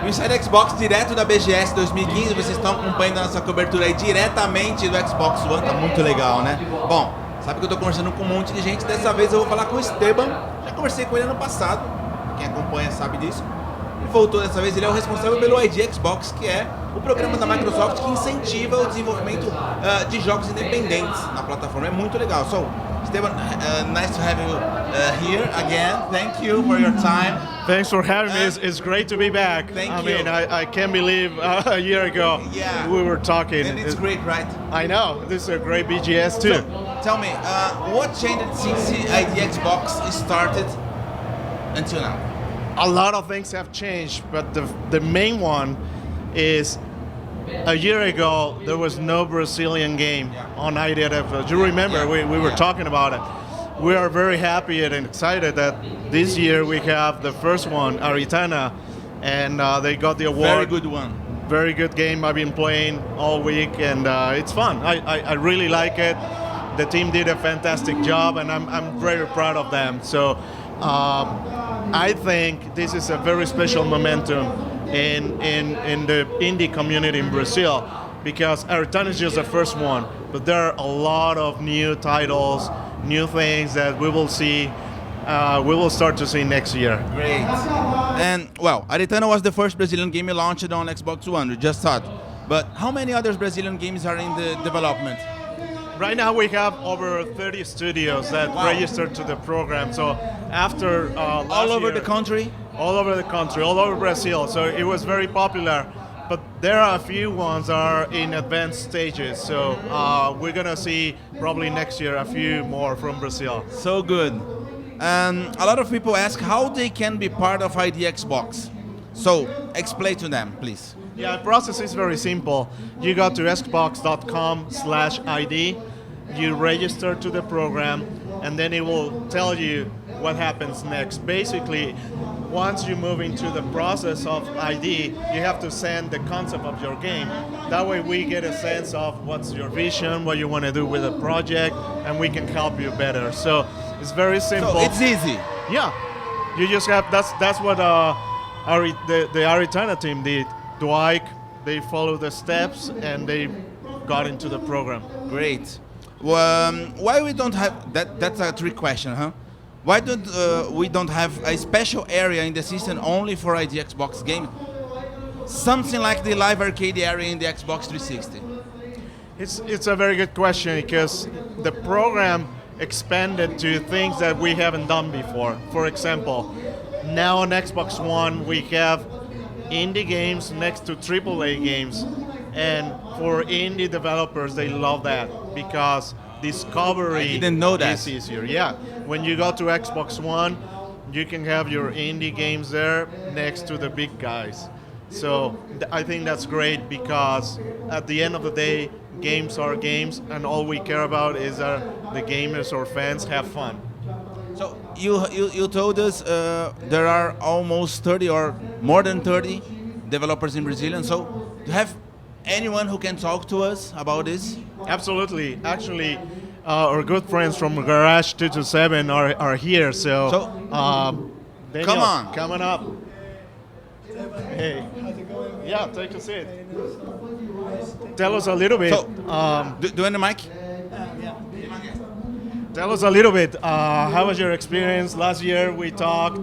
O Inside Xbox, direto da BGS 2015, vocês estão acompanhando a nossa cobertura aí diretamente do Xbox One, tá muito legal, né? Bom, sabe que eu tô conversando com um monte de gente, dessa vez eu vou falar com o Esteban, já conversei com ele ano passado, quem acompanha sabe disso. Ele voltou dessa vez, ele é o responsável pelo ID Xbox, que é o programa da Microsoft que incentiva o desenvolvimento de jogos independentes na plataforma, é muito legal. So, Esteban, nice to have you here again. Thank you for your time. Thanks for having me. It's great to be back. Thank you. I mean, I can't believe a year ago we were talking. And it's great, right? I know. This is a great BGS too. So, tell me, what changed since the ID Xbox started until now? A lot of things have changed, but the main one is a year ago there was no Brazilian game on IDF. You remember we were talking about it. We are very happy and excited that this year we have the first one, Aritana, and they got the award. Very good one. Very good game. I've been playing all week, and it's fun. I really like it. The team did a fantastic job, and I'm very proud of them. So I think this is a very special momentum in the indie community in Brazil, because Aritana is just the first one, but there are a lot of new titles, new things that we will see. We will start to see next year. Great. And well, Aritana was the first Brazilian game launched on Xbox One. We just thought. But how many other Brazilian games are in the development? Right now we have over 30 studios that registered to the program. So after all over the country? All over the country, all over Brazil. So it was very popular. But there are a few ones that are in advanced stages. So we're going to see probably next year a few more from Brazil. So good. A lot of people ask how they can be part of ID Xbox. So explain to them, please. Yeah, the process is very simple. You go to xbox.com/ID, you register to the program, and then it will tell you what happens next. Basically, once you move into the process of ID, you have to send the concept of your game. That way we get a sense of what's your vision, what you want to do with the project, and we can help you better. So it's very simple. So it's easy. Yeah, you just have, that's what the Aritana team did. Dwight, they followed the steps and they got into the program. Great. Why we don't have that's a trick question, huh? Why don't we don't have a special area in the system only for ID Xbox games? Something like the live arcade area in the Xbox 360. It's a very good question, because the program expanded to things that we haven't done before. For example, now on Xbox One we have indie games next to AAA games, and for indie developers they love that because discovery I didn't know that. is easier. Yeah, when you go to Xbox One, you can have your indie games there next to the big guys. So I think that's great, because at the end of the day, games are games, and all we care about is that the gamers or fans have fun. So you told us there are almost 30 or more than 30 developers in Brazil, and so do you have anyone who can talk to us about this? Absolutely. Actually, our good friends from Garage 227 are here. So Daniel, come on, coming up. Hey, how's it going? Yeah, take a seat. Tell us a little bit. So, do in the mic? Yeah. Tell us a little bit. How was your experience last year? We talked.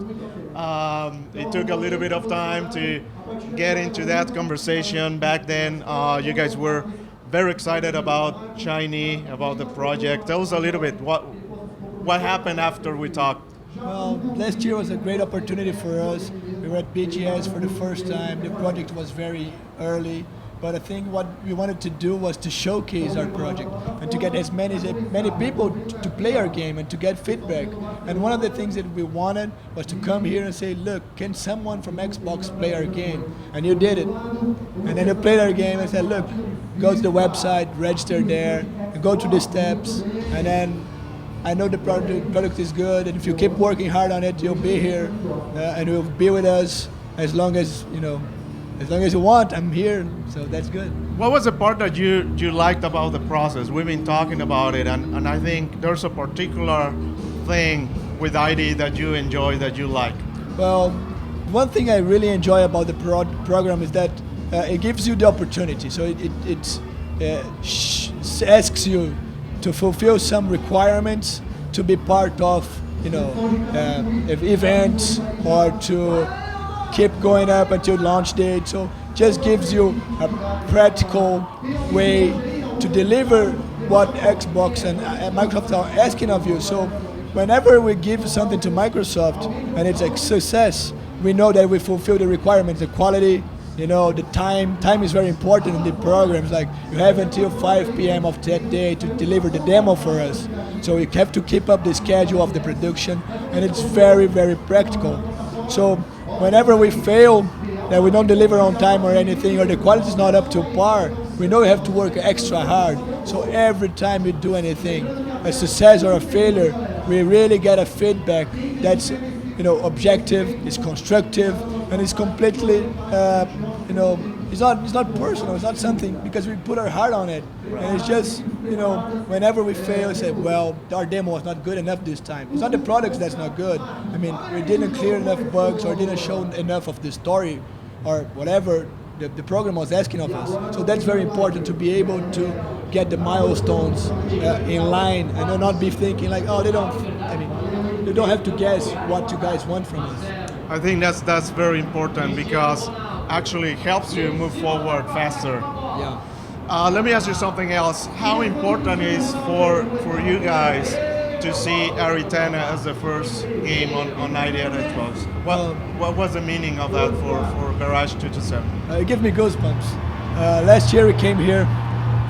It took a little bit of time to get into that conversation. Back then, you guys were very excited about Shiny, about the project. Tell us a little bit what happened after we talked. Well, last year was a great opportunity for us. We were at BGS for the first time. The project was very early, but I think what we wanted to do was to showcase our project and to get as many people to play our game and to get feedback. And one of the things that we wanted was to come here and say, look, can someone from Xbox play our game? And you did it. And then you played our game and said, look, go to the website, register there, and go through the steps, and then I know the product is good, and if you keep working hard on it, you'll be here, and you'll be with us as long as you want. I'm here, so that's good. What was the part that you liked about the process? We've been talking about it, and I think there's a particular thing with ID that you enjoy, that you like. Well, one thing I really enjoy about the program is that it gives you the opportunity. So it asks you to fulfill some requirements to be part of, events or to keep going up until launch date. So just gives you a practical way to deliver what Xbox and Microsoft are asking of you. So whenever we give something to Microsoft and it's a success, we know that we fulfill the requirements, the quality, the time. Time is very important in the programs. Like you have until 5 p.m. of that day to deliver the demo for us. So you have to keep up the schedule of the production, and it's very, very practical. So whenever we fail, that we don't deliver on time or anything, or the quality is not up to par, we know we have to work extra hard. So every time we do anything, a success or a failure, we really get a feedback that's objective, it's constructive, and it's completely, it's not personal. It's not something because we put our heart on it, and it's just, whenever we fail, say, well, our demo was not good enough this time. It's not the products that's not good. I mean, we didn't clear enough bugs or didn't show enough of the story or whatever the program was asking of us. So that's very important to be able to get the milestones in line and not be thinking like, oh, they don't have to guess what you guys want from us. I think that's very important because actually it helps you move forward faster. Yeah. Let me ask you something else. How important is for you guys to see Aritana as the first game on 98 Xbox? What was the meaning of that for Garage 227? It gives me goosebumps. Last year we came here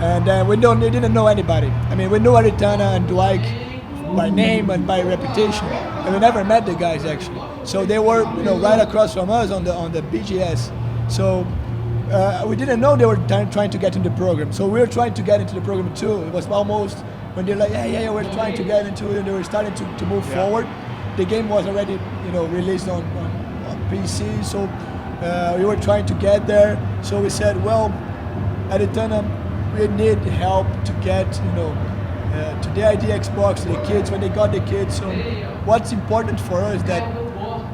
and we didn't know anybody. I mean, we knew Aritana and Dwight by name and by reputation, and we never met the guys actually. So they were, right across from us on the BGS. So we didn't know they were trying to get into the program. So we were trying to get into the program too. It was almost when they're like, yeah, we're trying to get into it, and they were starting to move forward. The game was already, released on PC. So we were trying to get there. So we said, well, Aritana, we need help to get, to the ID Xbox, to the kids, when they got the kids. So what's important for us is that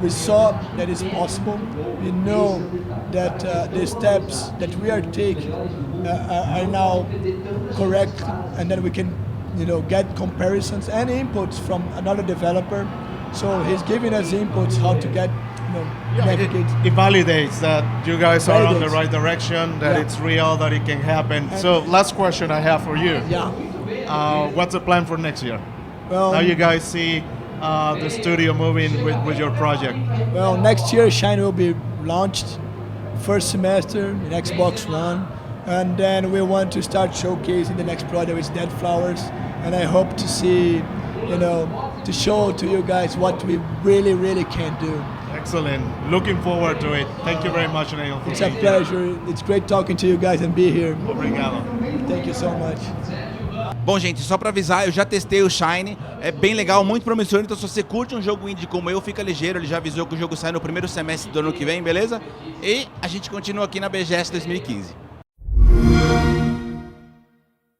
we saw that it's possible. We know that the steps that we are taking are now correct, and then we can, get comparisons and inputs from another developer. So he's giving us inputs how to get, navigate. It validates that you guys are on the right direction, that it's real, that it can happen. And so last question I have for you. Yeah. What's the plan for next year? Well, how you guys see the studio moving with your project? Well, next year Shine will be launched first semester in Xbox One, and then we want to start showcasing the next project with Dead Flowers, and I hope to see, to show to you guys what we really, really can do. Excellent. Looking forward to it. Thank you very much, Neil. It's a pleasure. It's great talking to you guys and be here. Obrigado. Thank you so much. Bom, gente, só pra avisar, eu já testei o Shine, é bem legal, muito promissor, então se você curte um jogo indie como eu, fica ligeiro, ele já avisou que o jogo sai no primeiro semestre do ano que vem, beleza? E a gente continua aqui na BGS 2015.